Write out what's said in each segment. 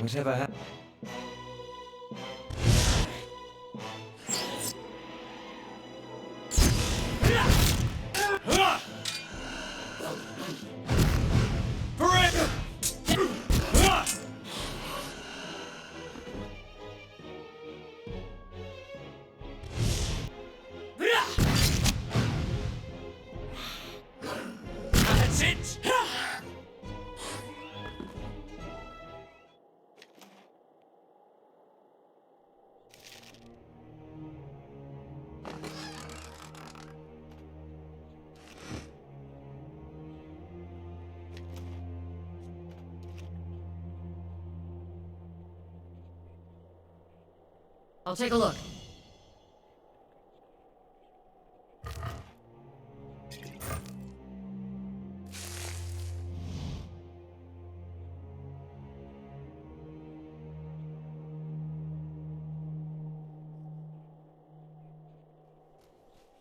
Whatever happened? That's it! I'll take a look.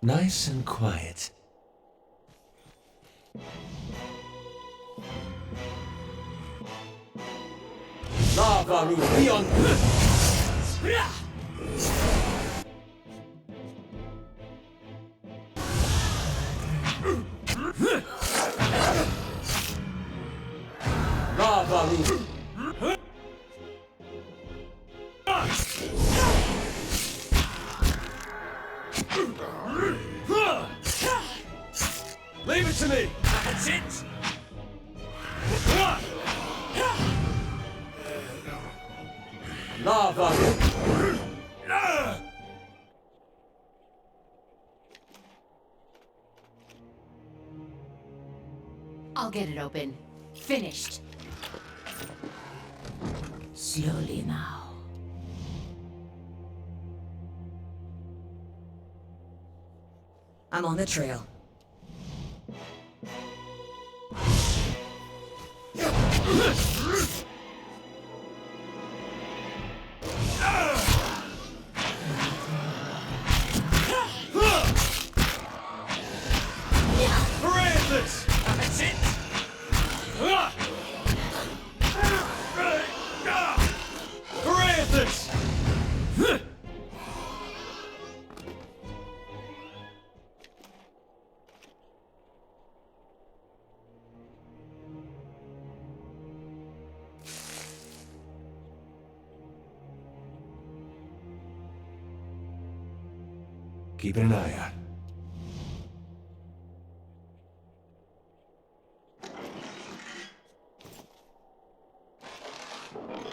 Nice and quiet. Lava beyond. Lava. Leave it to me! That's it! Lava! I'll get it open. Finished. Slowly now. I'm on the trail. That's it! Keep an eye out.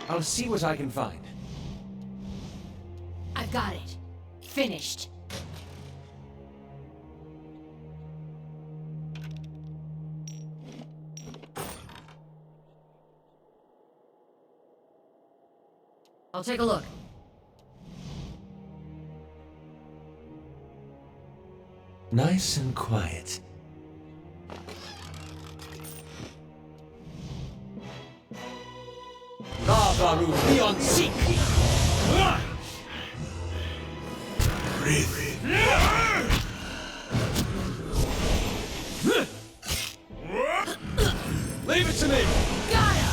I'll see what I can find. I've got it. Finished. I'll take a look. Nice and quiet. Lava beyond seek. Breathe. Leave it to me. Got him!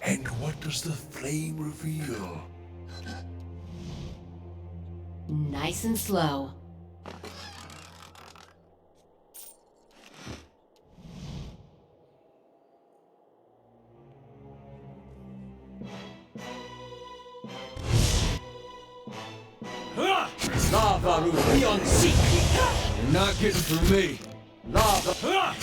And what does the flame reveal? Nice and slow. Lava beyond seek. You're not getting through me. Lava.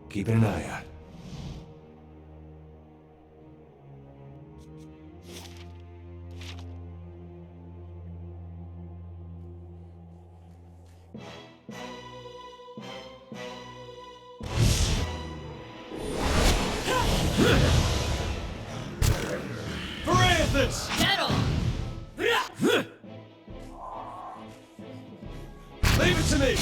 Keep an eye out. Leave it to me!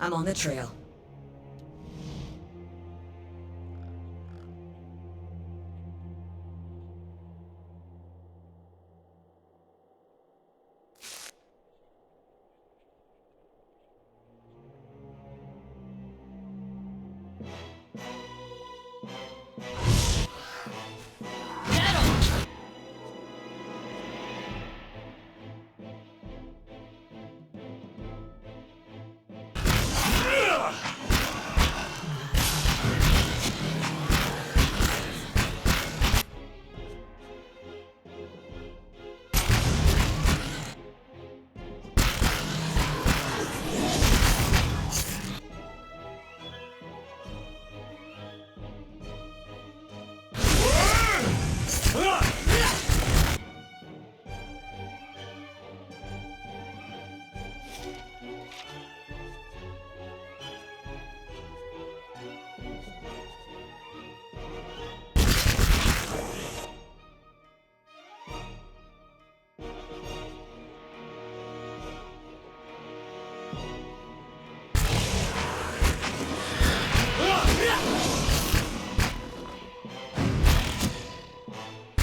I'm on the trail.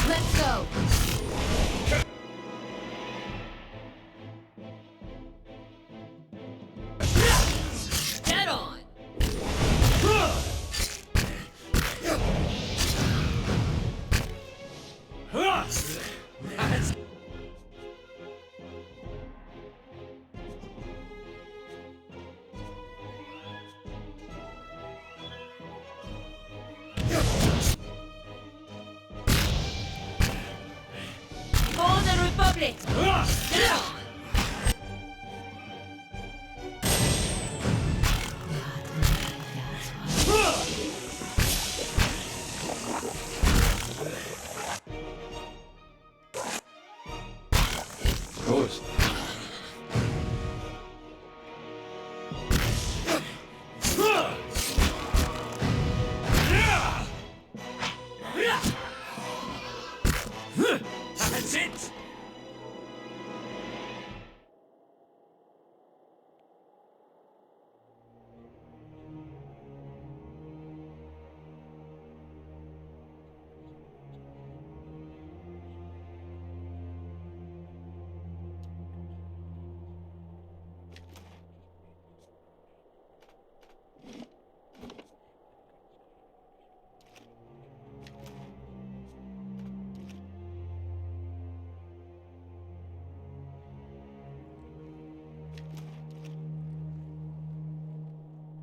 Let's go! Get on! For the Republic! Get on! Of course. That's it!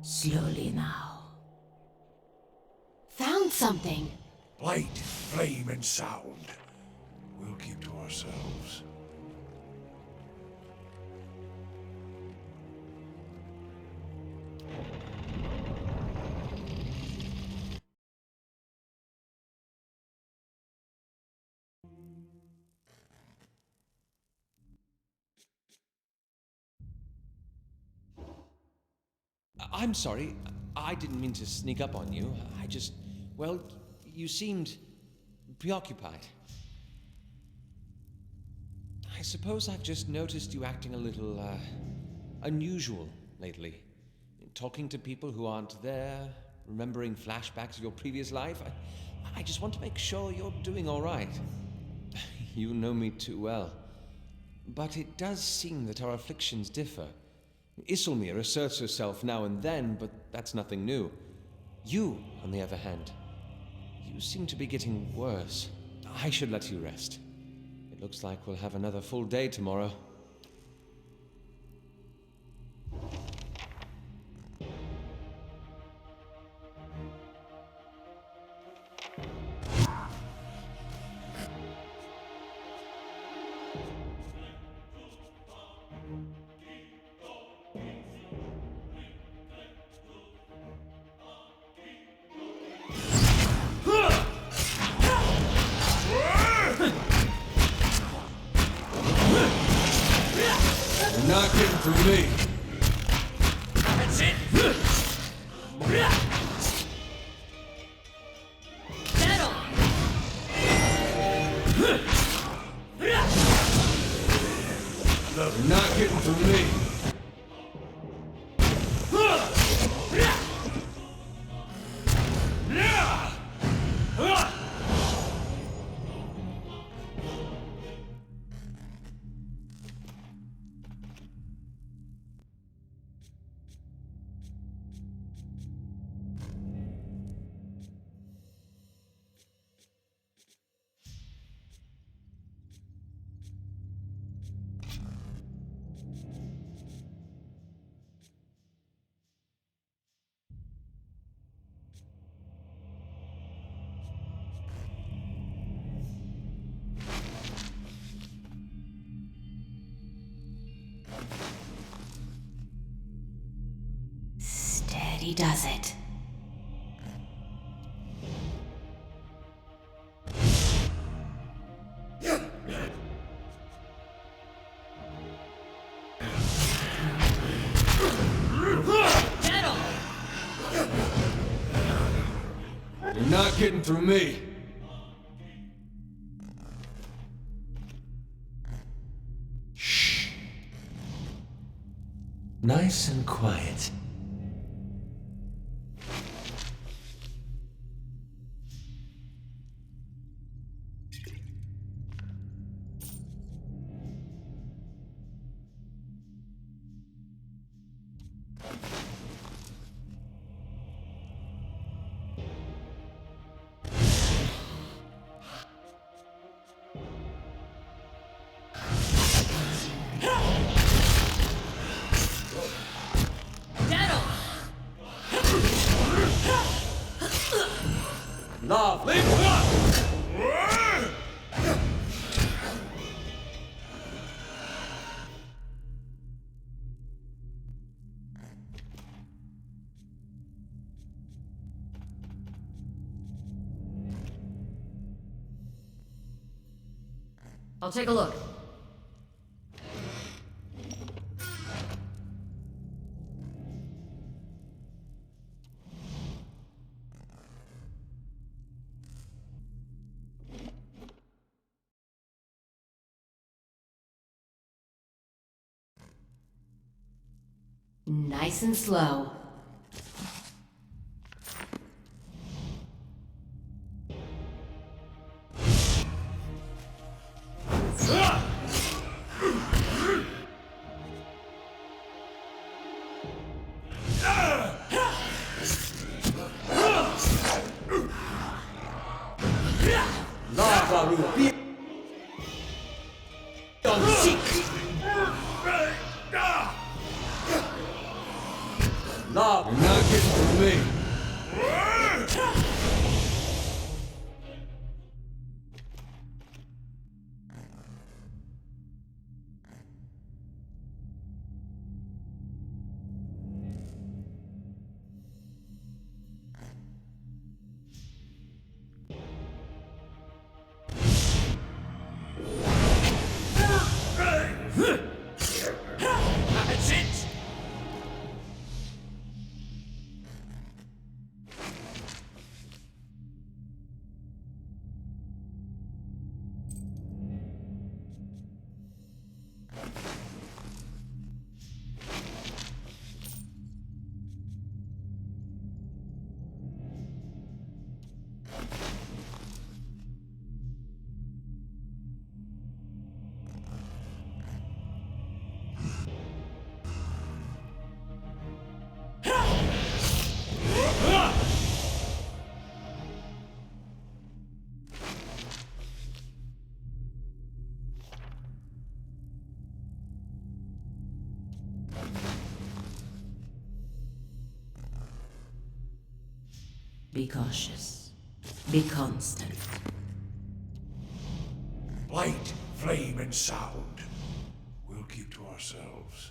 Slowly now. Found something! Light, flame, and sound. We'll keep to ourselves. I'm sorry. I didn't mean to sneak up on you. I just... well, you seemed preoccupied. I suppose I've just noticed you acting a little, unusual lately. Talking to people who aren't there, remembering flashbacks of your previous life. I just want to make sure you're doing all right. You know me too well. But it does seem that our afflictions differ. Isilmir asserts herself now and then, but that's nothing new. You, on the other hand, you seem to be getting worse. I should let you rest. It looks like we'll have another full day tomorrow. You're not getting through me. That's it! not getting through me. Steady does it. Battle! You're not getting through me. Shh. Nice and quiet. Lovely. I'll take a look. Nice and slow. Lava Ruby. Lava. You're not getting through me. That's it! Be cautious. Be constant. Light, flame, and sound. We'll keep to ourselves.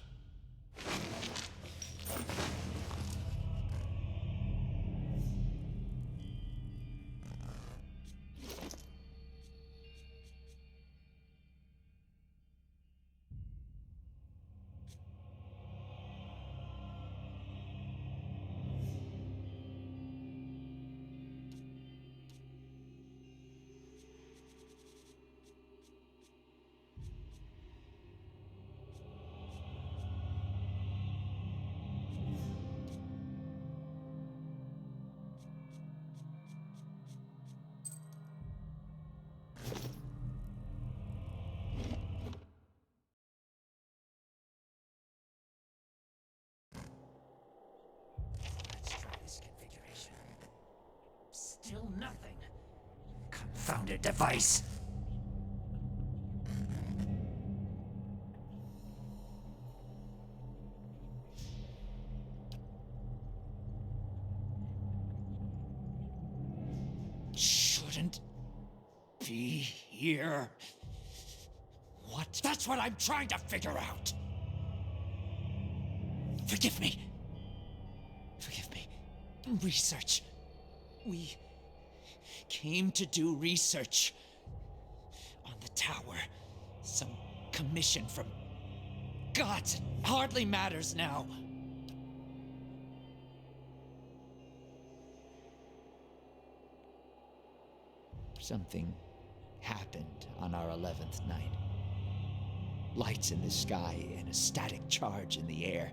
confounded device. Shouldn't be here. What? That's what I'm trying to figure out. Forgive me. Forgive me. Research. We came to do research on the tower. Some commission from gods. It hardly matters now. Something happened on our 11th night. Lights in the sky and a static charge in the air.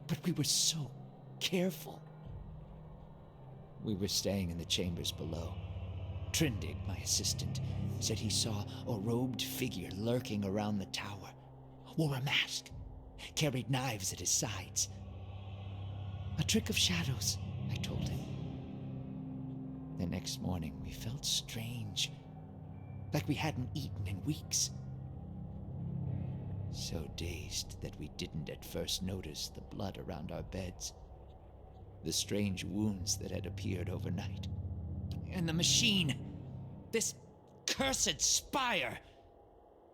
But we were so careful. We were staying in the chambers below. Trindig, my assistant, said he saw a robed figure lurking around the tower. Wore a mask. Carried knives at his sides. A trick of shadows, I told him. The next morning, we felt strange. Like we hadn't eaten in weeks. So dazed that we didn't at first notice the blood around our beds. The strange wounds that had appeared overnight. And the machine. This cursed spire.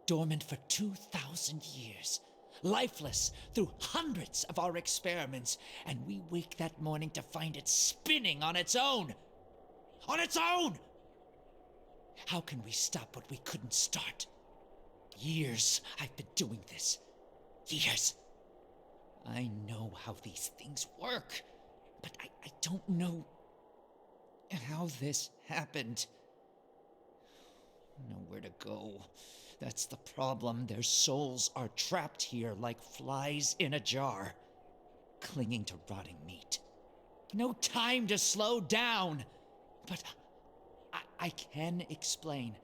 Dormant for 2,000 years. Lifeless through hundreds of our experiments. And we wake that morning to find it spinning on its own. On its own! How can we stop what we couldn't start? Years I've been doing this. Years. I know how these things work, but I don't know how this happened. Nowhere to go. That's the problem. Their souls are trapped here like flies in a jar, clinging to rotting meat. No time to slow down. But I can explain.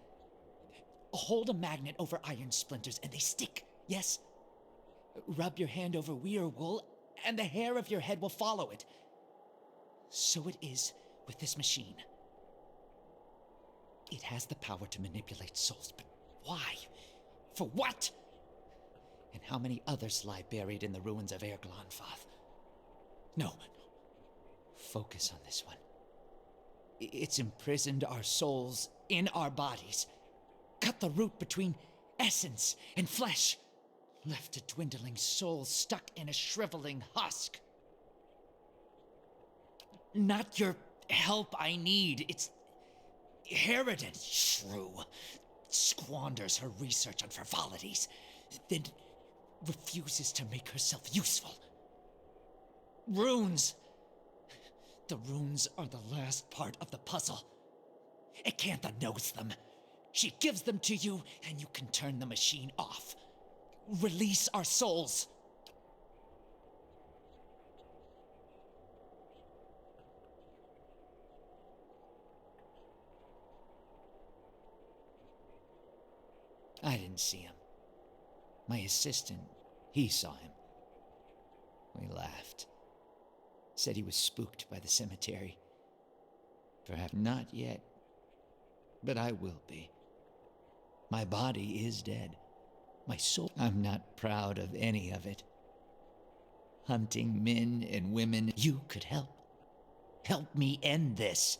Hold a magnet over iron splinters and they stick, yes? Rub your hand over weir wool and the hair of your head will follow it. So it is with this machine. It has the power to manipulate souls, but why? For what? And how many others lie buried in the ruins of Erglonfath? No. Focus on this one. It's imprisoned our souls in our bodies. Cut the root between essence and flesh. Left a dwindling soul stuck in a shriveling husk. Not your help I need. It's Harridan, shrew. Squanders her research on frivolities. Then refuses to make herself useful. Runes. The runes are the last part of the puzzle. Acantha knows them. She gives them to you, and you can turn the machine off. Release our souls. I didn't see him. My assistant, he saw him. We laughed. Said he was spooked by the cemetery. Perhaps not yet, but I will be. My body is dead. My soul, I'm not proud of any of it. Hunting men and women, you could help. Help me end this.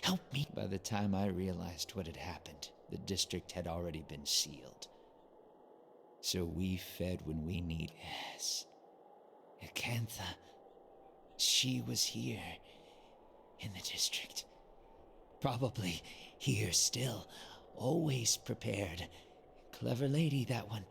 Help me. By the time I realized what had happened, the district had already been sealed. So we fed when we need. Yes. Acantha. She was here, in the district. Probably here still, always prepared. Clever lady, that one.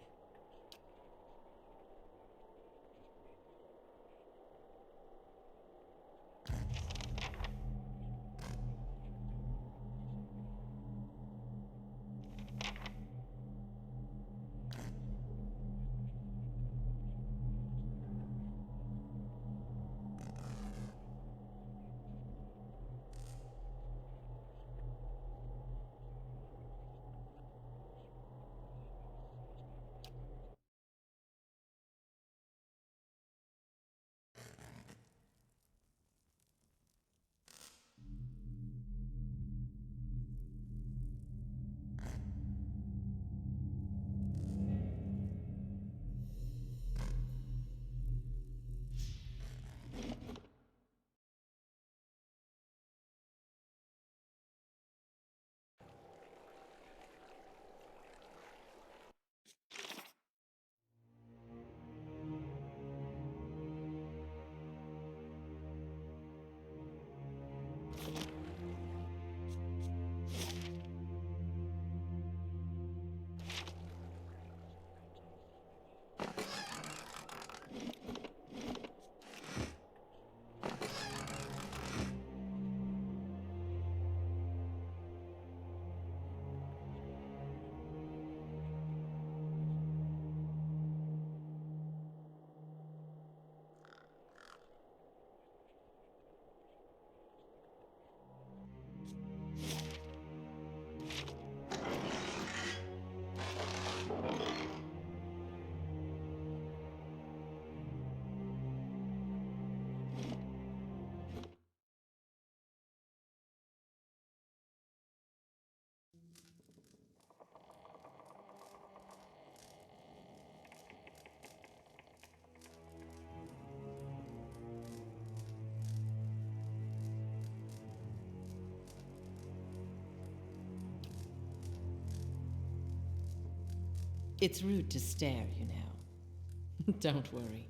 It's rude to stare, you know. Don't worry.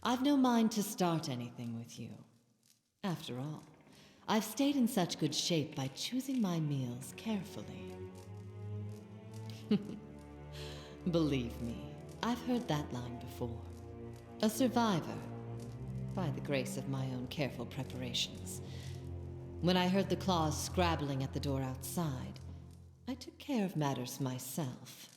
I've no mind to start anything with you. After all, I've stayed in such good shape by choosing my meals carefully. Believe me, I've heard that line before. A survivor, by the grace of my own careful preparations. When I heard the claws scrabbling at the door outside, I took care of matters myself.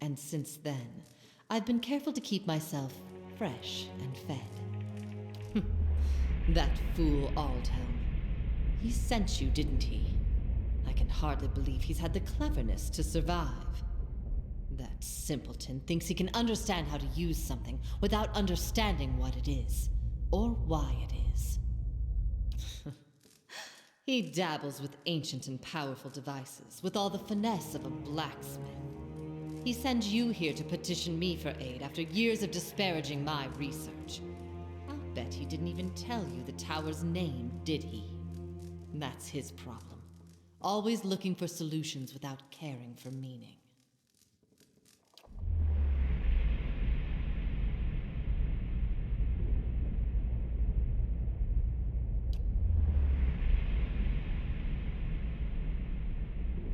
And since then, I've been careful to keep myself fresh and fed. That fool Aldhelm. He sent you, didn't he? I can hardly believe he's had the cleverness to survive. That simpleton thinks he can understand how to use something without understanding what it is, or why it is. He dabbles with ancient and powerful devices, with all the finesse of a blacksmith. He sends you here to petition me for aid after years of disparaging my research. I'll bet he didn't even tell you the tower's name, did he? That's his problem. Always looking for solutions without caring for meaning.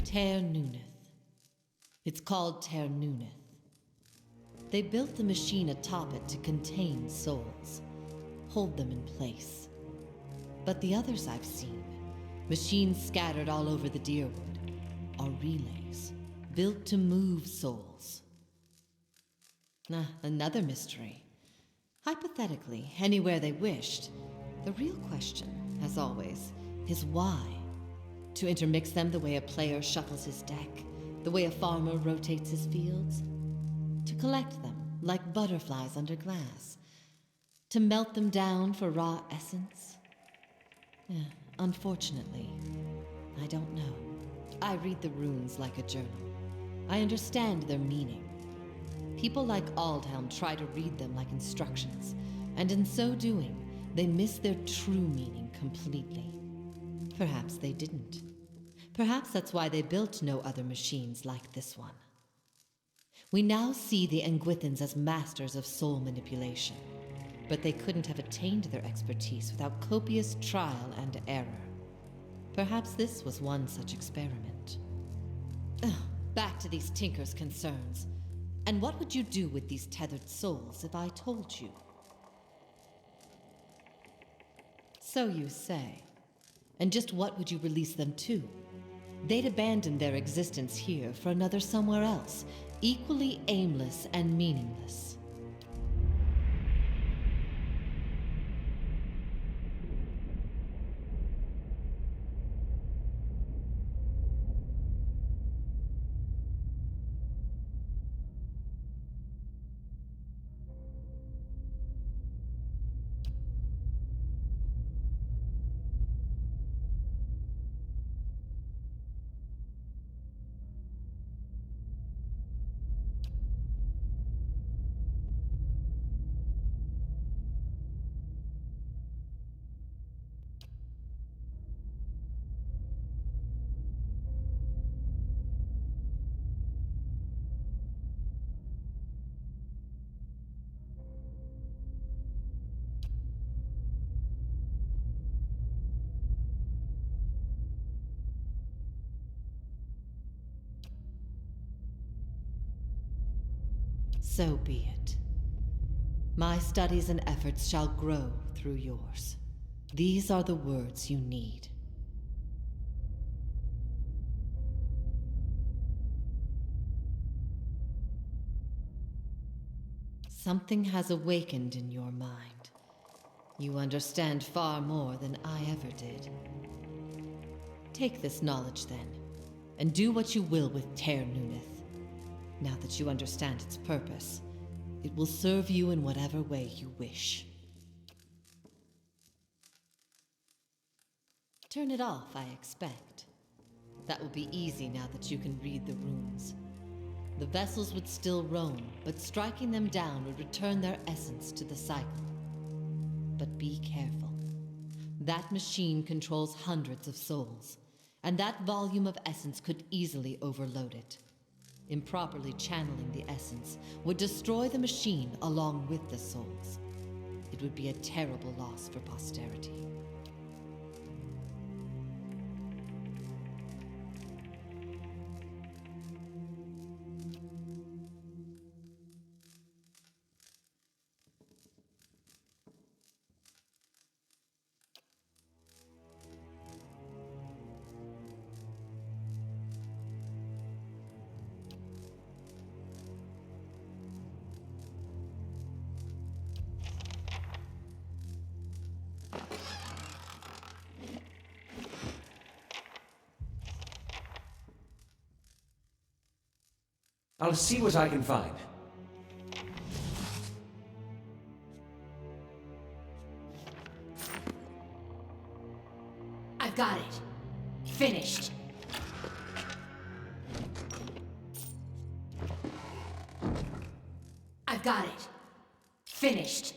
Ter Nuneth. It's called Ter Nuneth. They built the machine atop it to contain souls, hold them in place. But the others I've seen, machines scattered all over the Deerwood, are relays built to move souls. Another mystery. Hypothetically, anywhere they wished, the real question, as always, is why? To intermix them the way a player shuffles his deck, the way a farmer rotates his fields? To collect them like butterflies under glass? To melt them down for raw essence? Unfortunately, I don't know. I read the runes like a journal. I understand their meaning. People like Aldhelm try to read them like instructions, and in so doing, they miss their true meaning completely. Perhaps they didn't. Perhaps that's why they built no other machines like this one. We now see the Engwithans as masters of soul manipulation, but they couldn't have attained their expertise without copious trial and error. Perhaps this was one such experiment. Back to these tinkers' concerns. And what would you do with these tethered souls if I told you? So you say. And just what would you release them to? They'd abandon their existence here for another somewhere else, equally aimless and meaningless. So be it. My studies and efforts shall grow through yours. These are the words you need. Something has awakened in your mind. You understand far more than I ever did. Take this knowledge then, and do what you will with Ter Nuneth. Now that you understand its purpose, it will serve you in whatever way you wish. Turn it off, I expect. That will be easy now that you can read the runes. The vessels would still roam, but striking them down would return their essence to the cycle. But be careful. That machine controls hundreds of souls, and that volume of essence could easily overload it. Improperly channeling the essence would destroy the machine along with the souls. It would be a terrible loss for posterity. I'll see what I can find. I've got it. Finished. I've got it. Finished.